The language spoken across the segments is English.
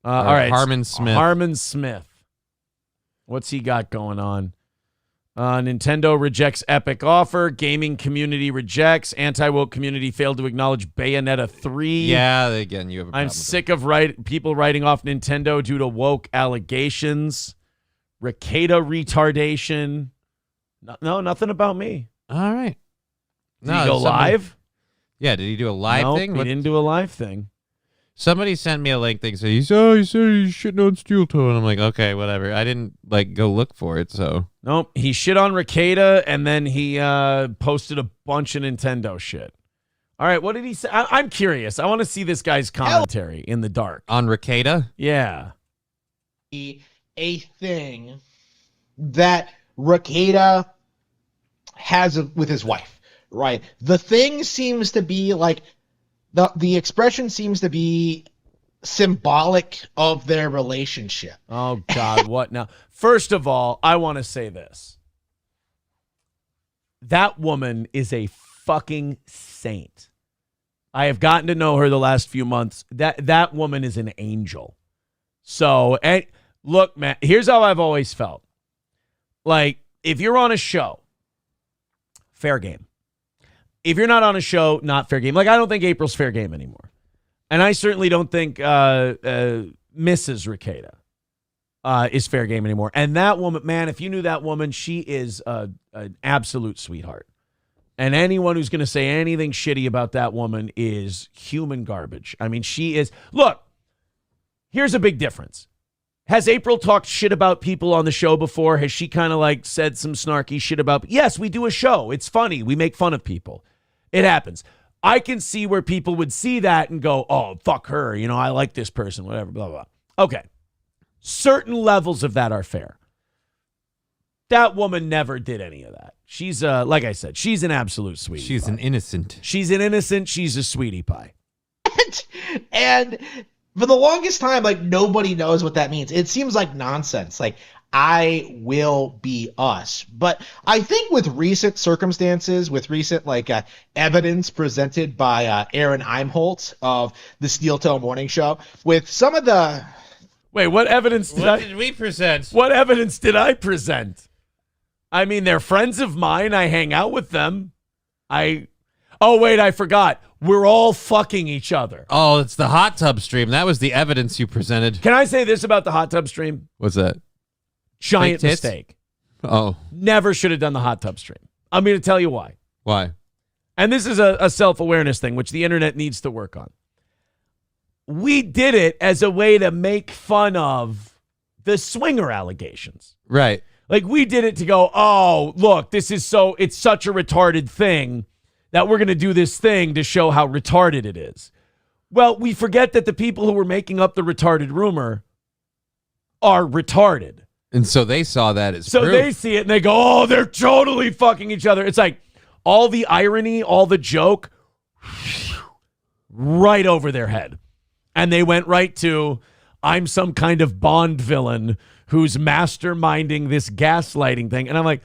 All right. Harman Smith. Harman Smith. What's he got going on? Nintendo rejects Epic offer. Gaming community rejects. Anti-woke community failed to acknowledge Bayonetta 3. Yeah, again, you have a problem. I'm sick of people writing off Nintendo due to woke allegations. Rekieta retardation. No, nothing about me. All right. Did he go live? Yeah, did he do a live thing? He didn't do a live thing. Somebody sent me a link thing. So he said he's shitting on Steel Toe. And I'm like, okay, whatever. I didn't go look for it, so. Nope. He shit on Rekieta, and then he posted a bunch of Nintendo shit. All right, what did he say? I'm curious. I want to see this guy's commentary in the dark. On Rekieta? Yeah. A thing that Rekieta has with his wife, right? The thing seems to be like, the expression seems to be symbolic of their relationship. Oh, God, what now? First of all, I want to say this. That woman is a fucking saint. I have gotten to know her the last few months. That woman is an angel. So, look, man, here's how I've always felt. Like, if you're on a show, fair game. If you're not on a show, not fair game. Like, I don't think April's fair game anymore. And I certainly don't think Mrs. Rekieta is fair game anymore. And that woman, man, if you knew that woman, she is an absolute sweetheart. And anyone who's going to say anything shitty about that woman is human garbage. I mean, she is. Look, here's a big difference. Has April talked shit about people on the show before? Has she kind of like said some snarky shit about? Yes, we do a show. It's funny. We make fun of people. It happens. I can see where people would see that and go, oh, fuck her. You know, I like this person, whatever, blah, blah, blah. Okay. Certain levels of that are fair. That woman never did any of that. She's, like I said, she's an absolute sweetie She's pie. an innocent. She's an innocent. She's a sweetie pie. And for the longest time, like, nobody knows what that means. It seems like nonsense. Like, I will be us. But I think with recent circumstances, with recent evidence presented by Aaron Eimholt of the Steel Toe Morning Show, with some of the... Wait, what evidence did we present? What evidence did I present? I mean, they're friends of mine. I hang out with them. Oh, wait, I forgot. We're all fucking each other. Oh, it's the hot tub stream. That was the evidence you presented. Can I say this about the hot tub stream? What's that? Giant mistake. Oh. Never should have done the hot tub stream. I'm going to tell you why. Why? And this is a self-awareness thing, which the internet needs to work on. We did it as a way to make fun of the swinger allegations. Right. Like, we did it to go, oh, look, it's such a retarded thing that we're going to do this thing to show how retarded it is. Well, we forget that the people who were making up the retarded rumor are retarded. And so they saw that as So proof. they see it and they go, oh, they're totally fucking each other. It's like all the irony, all the joke, right over their head. And they went right to, I'm some kind of Bond villain who's masterminding this gaslighting thing. And I'm like,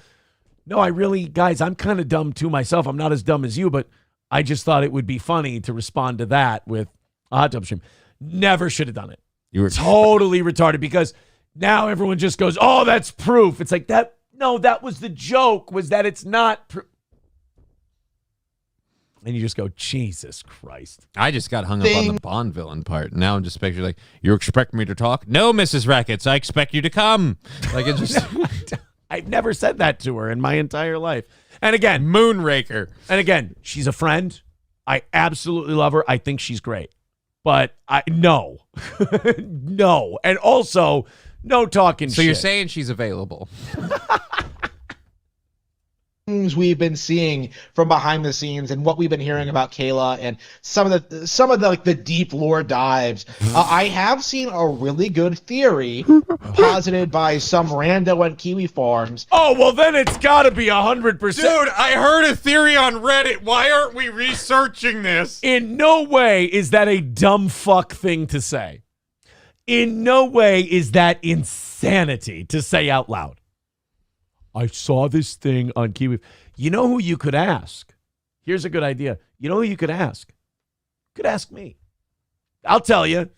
no, guys, I'm kind of dumb too myself. I'm not as dumb as you, but I just thought it would be funny to respond to that with a hot tub stream. Never should have done it. You were totally retarded because now everyone just goes, oh, that's proof. It's like that. No, that was the joke, was that it's not proof. And you just go, Jesus Christ. I just got hung up on the Bond villain part. Now I'm just picturing you expect me to talk? No, Mrs. Rackets, I expect you to come. Like, it just... I've never said that to her in my entire life. And again, Moonraker. And again, she's a friend. I absolutely love her. I think she's great. But no. No. And also, no talking shit. So you're saying she's available. Things we've been seeing from behind the scenes and what we've been hearing about Kayla and some of the deep lore dives. I have seen a really good theory posited by some rando and Kiwi farms. Oh, well, then it's got to be 100%. Dude, I heard a theory on Reddit. Why aren't we researching this? In no way is that a dumb fuck thing to say. In no way is that insanity to say out loud. I saw this thing on Kiwi. You know who you could ask? Here's a good idea. You know who you could ask? You could ask me. I'll tell you.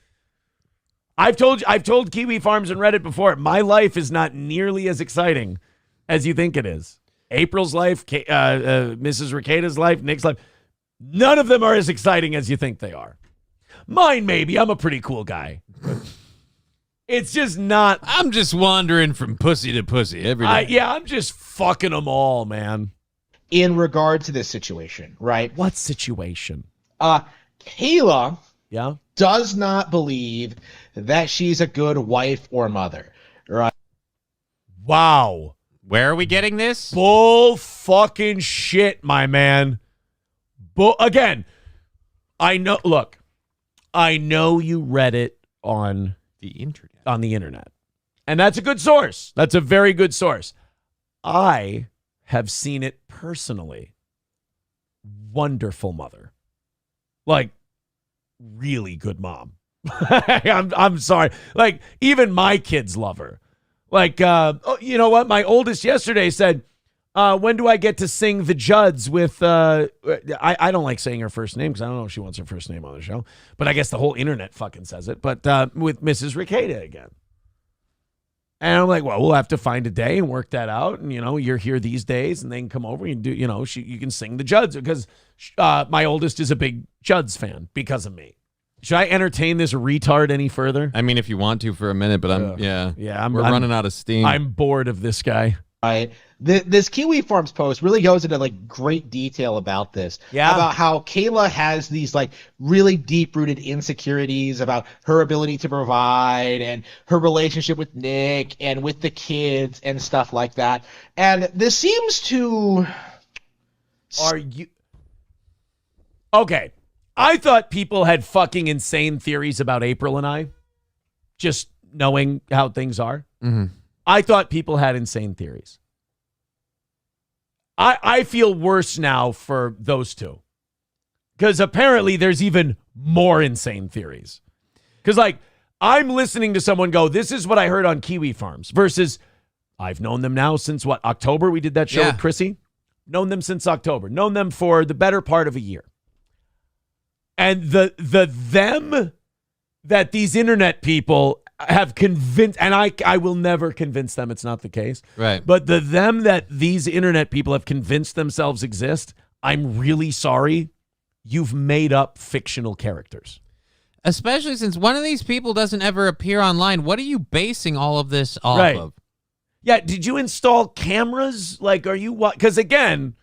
I've told Kiwi Farms and Reddit before, my life is not nearly as exciting as you think it is. April's life, Mrs. Rekieta's life, Nick's life, none of them are as exciting as you think they are. Mine, maybe. I'm a pretty cool guy. It's just not. I'm just wandering from pussy to pussy every day. I'm just fucking them all, man. In regard to this situation, right? What situation? Kayla Yeah. does not believe that she's a good wife or mother, right? Wow. Where are we getting this? Bull fucking shit, my man. Again, I know. Look, I know you read it on The internet. And that's a good source. That's a very good source. I have seen it personally. Wonderful mother. Like, really good mom. I'm sorry. Like, even my kids love her. Like, you know what? My oldest yesterday said, when do I get to sing the Judds with, I don't like saying her first name because I don't know if she wants her first name on the show, but I guess the whole internet fucking says it, but with Mrs. Rekieta again. And I'm like, well, we'll have to find a day and work that out. And, you're here these days and they can come over and do, you can sing the Judds because my oldest is a big Judds fan because of me. Should I entertain this retard any further? I mean, if you want to for a minute, but we're running out of steam. I'm bored of this guy. Right. This Kiwi Farms post really goes into like great detail about this. Yeah. About how Kayla has these like really deep rooted insecurities about her ability to provide and her relationship with Nick and with the kids and stuff like that. And this seems to. Are you okay? I thought people had fucking insane theories about April and I, just knowing how things are. Mm-hmm. I thought people had insane theories. I feel worse now for those two. Because apparently there's even more insane theories. Because, like, I'm listening to someone go, this is what I heard on Kiwi Farms, versus I've known them now since, what, October? We did that show with Chrissy? Known them since October. Known them for the better part of a year. And the them that these internet people have convinced, and I will never convince them it's not the case. Right. But the them that these internet people have convinced themselves exist, I'm really sorry. You've made up fictional characters. Especially since one of these people doesn't ever appear online. What are you basing all of this off of? Yeah, did you install cameras? Like, are you what? Because again,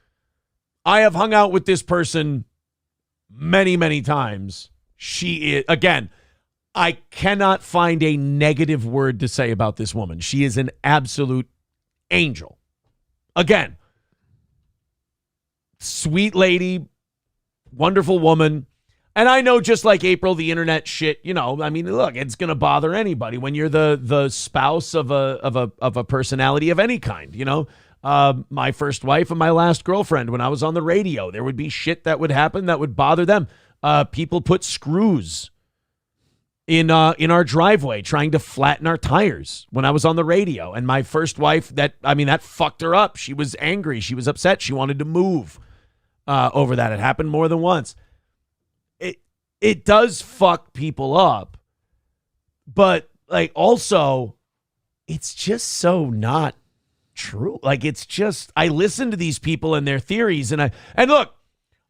I have hung out with this person many, many times. She is, again, I cannot find a negative word to say about this woman. She is an absolute angel. Again, sweet lady, wonderful woman. And I know, just like April, the internet shit, I mean, look, it's going to bother anybody when you're the spouse of a personality of any kind, my first wife and my last girlfriend, when I was on the radio, there would be shit that would happen that would bother them. People put screws in our driveway trying to flatten our tires when I was on the radio. And my first wife, that fucked her up. She was angry. She was upset. She wanted to move over that. It happened more than once. It does fuck people up. But like, also, it's just so not true. Like, it's just, I listen to these people and their theories, and look,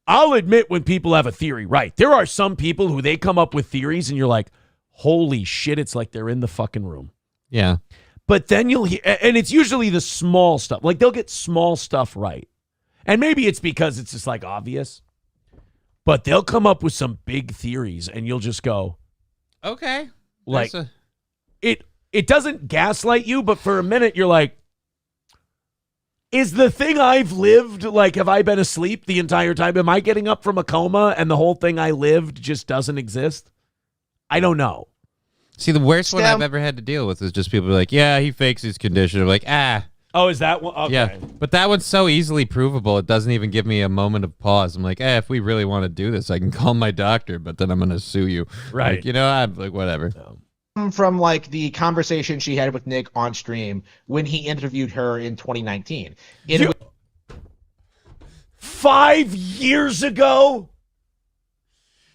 I'll admit when people have a theory, right? There are some people who they come up with theories and you're like, holy shit, it's like they're in the fucking room. Yeah. But then you'll hear, and it's usually the small stuff. Like, they'll get small stuff right. And maybe it's because it's just like obvious, but they'll come up with some big theories and you'll just go, okay. Like, it doesn't gaslight you, but for a minute you're like, is the thing I've lived, like, have I been asleep the entire time? Am I getting up from a coma and the whole thing I lived just doesn't exist? I don't know. See, the worst one I've ever had to deal with is just people like, yeah, he fakes his condition. I'm like, Oh, is that one? Okay. Yeah, but that one's so easily provable, it doesn't even give me a moment of pause. I'm like, if we really want to do this, I can call my doctor, but then I'm going to sue you. Right. Like, I'm like, whatever. From like the conversation she had with Nick on stream when he interviewed her in 2019. 5 years ago?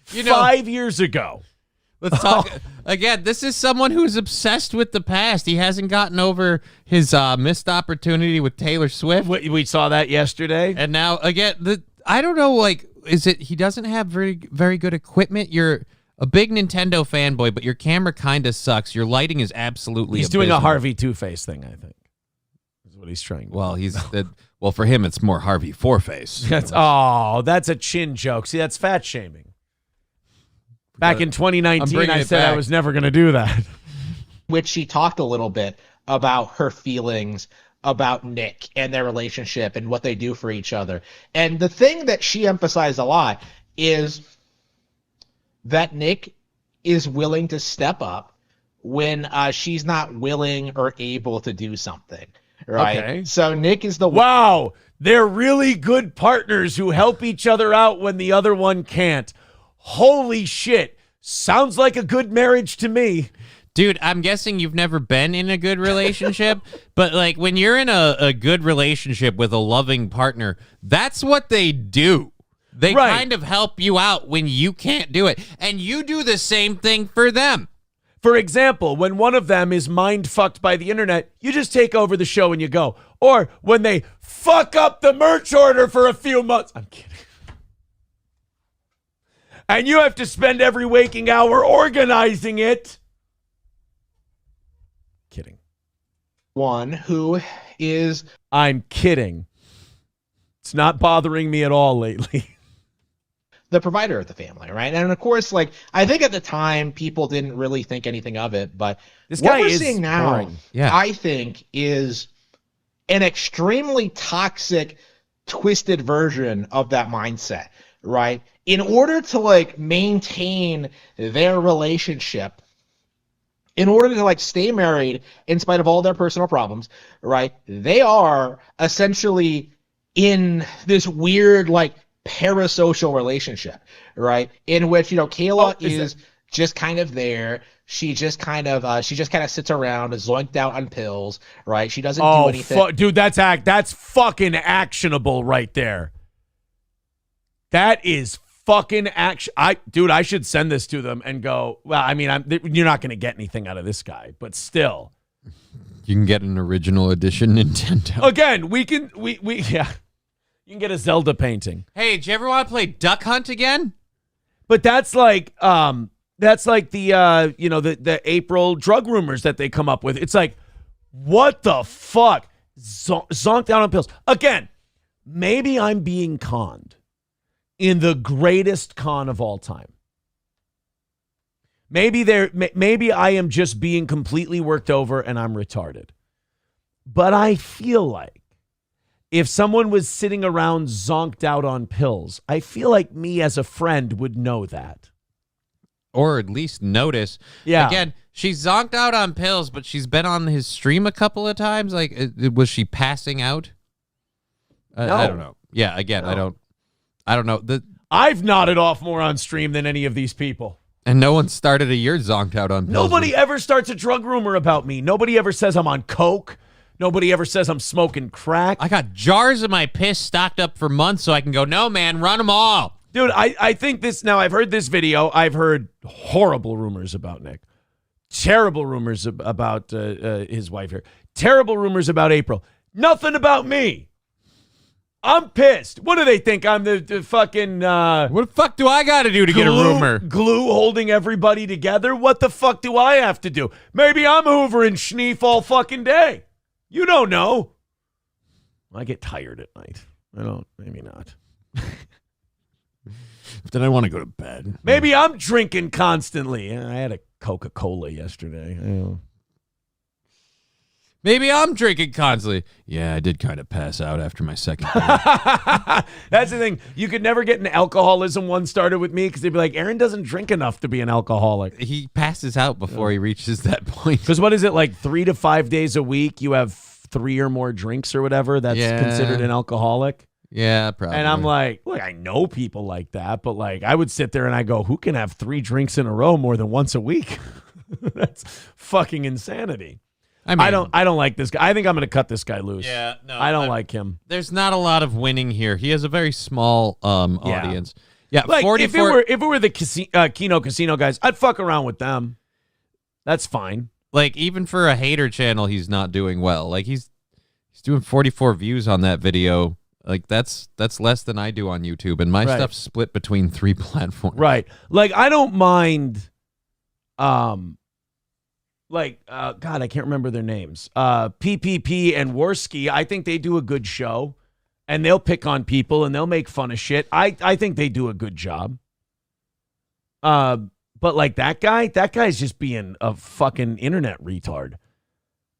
5 years ago. Let's talk again. This is someone who's obsessed with the past. He hasn't gotten over his missed opportunity with Taylor Swift. We saw that yesterday. And now again, I don't know. Like, is it he doesn't have very good equipment? You're a big Nintendo fanboy, but your camera kind of sucks. Your lighting is absolutely. He's doing a Harvey Two-Face thing, I think. Is what he's trying. Well, for him, it's more Harvey Four-Face. That's a chin joke. See, that's fat shaming. Back in 2019, I said I was never going to do that. Which she talked a little bit about her feelings about Nick and their relationship and what they do for each other. And the thing that she emphasized a lot is that Nick is willing to step up when she's not willing or able to do something. Right? Okay. So Nick is the Wow, they're really good partners who help each other out when the other one can't. Holy shit. Sounds like a good marriage to me. Dude, I'm guessing you've never been in a good relationship, but like when you're in a good relationship with a loving partner, that's what they do. They kind of help you out when you can't do it. And you do the same thing for them. For example, when one of them is mind fucked by the internet, you just take over the show and you go. Or when they fuck up the merch order for a few months. I'm kidding. And you have to spend every waking hour organizing it. Kidding. one who is... I'm kidding. It's not bothering me at all lately. the provider of the family, right? And of course, like, I think at the time people didn't really think anything of it, but this what guy we're is seeing now, boring. I think, is an extremely toxic, twisted version of that mindset, right? In order to like maintain their relationship, in order to like stay married in spite of all their personal problems, right? They are essentially in this weird like parasocial relationship, right? In which, you know, Kayla is just kind of there. She just kind of sits around, is zoinked out on pills, right? She doesn't do anything. Dude, that's fucking actionable right there. That is fucking action. I should send this to them and go, well, I mean, you're not going to get anything out of this guy, but still. You can get an original edition Nintendo. Again, we yeah. You can get a Zelda painting. Hey, did you ever want to play Duck Hunt again? But that's like the the April drug rumors that they come up with. It's like, what the fuck? Zonked out on pills. Again, maybe I'm being conned in the greatest con of all time. Maybe I am just being completely worked over and I'm retarded. But I feel like if someone was sitting around zonked out on pills, I feel like me as a friend would know that. Or at least notice. Yeah. Again, she's zonked out on pills, but she's been on his stream a couple of times. Like, was she passing out? No. I don't know. Yeah, again, No. I don't know. I've nodded off more on stream than any of these people. And no one started a year zonked out on pills. Nobody ever starts a drug rumor about me. Nobody ever says I'm on coke. Nobody ever says I'm smoking crack. I got jars of my piss stocked up for months so I can go, no, man, run them all. Dude, I think this, now I've heard this video. I've heard horrible rumors about Nick. Terrible rumors about his wife here. Terrible rumors about April. Nothing about me. I'm pissed. What do they think? I'm the fucking... what the fuck do I got to do to get a rumor? Glue holding everybody together? What the fuck do I have to do? Maybe I'm Hoover and Schneef all fucking day. You don't know. I get tired at night. I don't. Maybe not. Then I want to go to bed. Maybe I'm drinking constantly. I had a Coca-Cola yesterday. Maybe I'm drinking constantly. Yeah, I did kind of pass out after my second beer. That's the thing. You could never get an alcoholism one started with me because they'd be like, Aaron doesn't drink enough to be an alcoholic. He passes out before he reaches that point. Because what is it, like 3 to 5 days a week? You have 3 or more drinks or whatever. That's considered an alcoholic. Yeah, probably. And I'm like, look, I know people like that, but like I would sit there and I go, who can have 3 drinks in a row more than once a week? That's fucking insanity. I mean, I don't like this guy. I think I'm going to cut this guy loose. Yeah, no. I don't like him. There's not a lot of winning here. He has a very small audience. Yeah, Like 44. if it were the Kino Casino guys, I'd fuck around with them. That's fine. Like, even for a hater channel, he's not doing well. Like, he's doing 44 views on that video. Like, that's less than I do on YouTube, and my stuff's split between 3 platforms. Right. Like, I don't mind. God, I can't remember their names. PPP and Worski. I think they do a good show, and they'll pick on people and they'll make fun of shit. I think they do a good job. But like that guy's just being a fucking internet retard,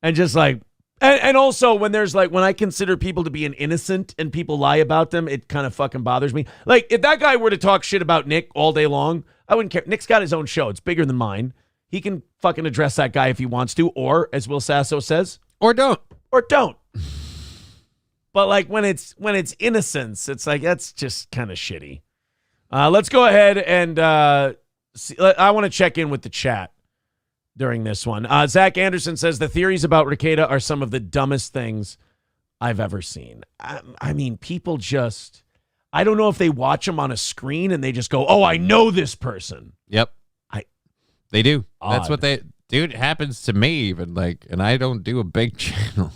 and just like. And also when I consider people to be innocent and people lie about them, it kind of fucking bothers me. Like, if that guy were to talk shit about Nick all day long, I wouldn't care. Nick's got his own show. It's bigger than mine. He can fucking address that guy if he wants to, or as Will Sasso says, Or don't. But like when it's innocence, it's like, that's just kind of shitty. Let's go ahead and see, I want to check in with the chat during this one. Zach Anderson says the theories about Rekieta are some of the dumbest things I've ever seen. I mean, people just, I don't know if they watch them on a screen and they just go, oh, I know this person. Yep. They do. Odd. That's what they do. It happens to me even, like, and I don't do a big channel.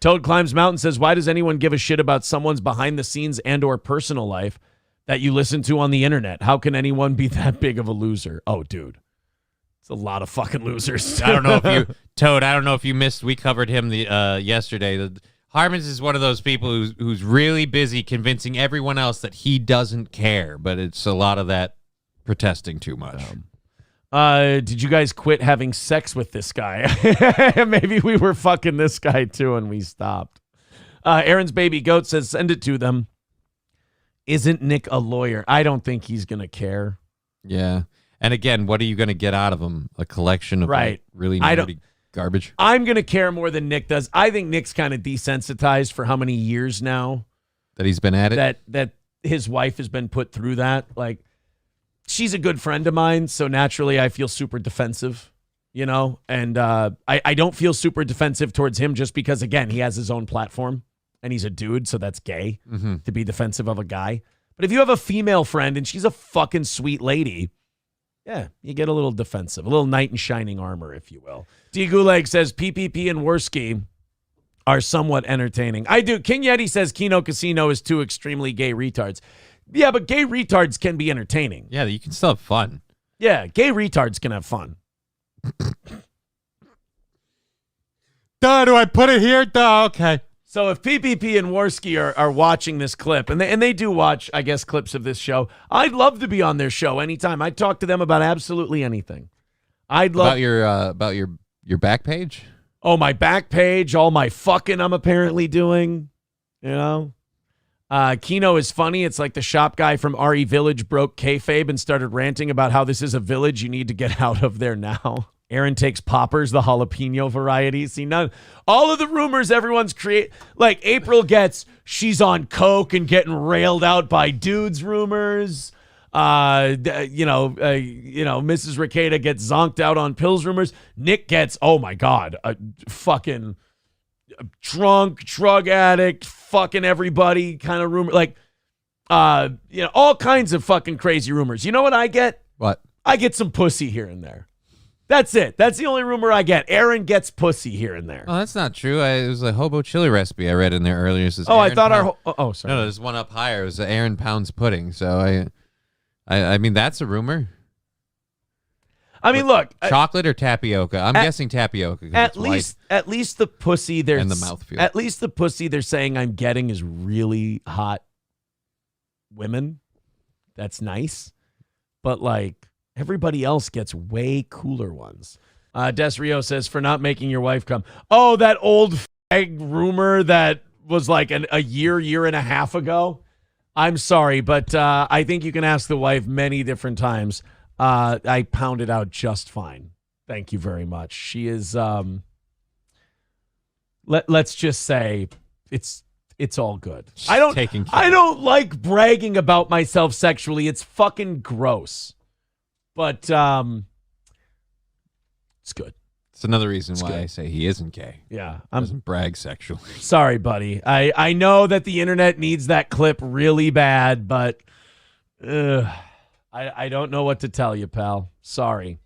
Toad Climbs Mountain says, why does anyone give a shit about someone's behind the scenes and or personal life that you listen to on the internet? How can anyone be that big of a loser? Oh, dude. A lot of fucking losers. I don't know if you missed. We covered him yesterday. Harman's is one of those people who's really busy convincing everyone else that he doesn't care, but it's a lot of that protesting too much. Did you guys quit having sex with this guy? Maybe we were fucking this guy too and we stopped. Aaron's baby goat says, send it to them. Isn't Nick a lawyer? I don't think he's going to care. Yeah. And again, what are you going to get out of him? A collection of like, really nerdy garbage? I'm going to care more than Nick does. I think Nick's kind of desensitized for how many years now that he's been at it. That his wife has been put through that. Like, she's a good friend of mine, so naturally I feel super defensive, you know? And I don't feel super defensive towards him just because, again, he has his own platform and he's a dude, so that's gay to be defensive of a guy. But if you have a female friend and she's a fucking sweet lady, yeah, you get a little defensive, a little knight in shining armor, if you will. D. Gulag says PPP and Worski are somewhat entertaining. I do. King Yeti says Kino Casino is two extremely gay retards. Yeah, but gay retards can be entertaining. Yeah, you can still have fun. Yeah, gay retards can have fun. Duh, do I put it here? Duh, okay. So if PPP and Worski are watching this clip, and they do watch, I guess, clips of this show, I'd love to be on their show anytime. I'd talk to them about absolutely anything. I'd love about your back page. Oh, my back page, all my fucking I'm apparently doing, you know. Kino is funny. It's like the shop guy from RE Village broke kayfabe and started ranting about how this is a village you need to get out of there now. Aaron takes poppers, the jalapeno variety. See, all of the rumors everyone's like April gets, she's on coke and getting railed out by dudes rumors. Mrs. Rekieta gets zonked out on pills rumors. Nick gets, oh my God, a fucking drunk, drug addict, fucking everybody kind of rumor. Like, all kinds of fucking crazy rumors. You know what I get? What? I get some pussy here and there. That's it. That's the only rumor I get. Aaron gets pussy here and there. Oh, that's not true. It was a hobo chili recipe I read in there earlier. It says I thought sorry. No, there's one up higher. It was the Aaron Pounds pudding. So I mean, that's a rumor. I mean, look, chocolate or tapioca? I'm guessing tapioca. At least the pussy there and the mouthfeel. At least the pussy they're saying I'm getting is really hot women. That's nice, but like. Everybody else gets way cooler ones. Des Rio says, for not making your wife come. Oh, that old fag rumor that was like a year and a half ago. I'm sorry, but I think you can ask the wife many different times. I pounded out just fine. Thank you very much. She is, let's just say it's all good. I don't like bragging about myself sexually. It's fucking gross. But it's good. It's another reason why I say he isn't gay. Yeah. Doesn't brag sexually. Sorry, buddy. I know that the internet needs that clip really bad, but I don't know what to tell you, pal. Sorry.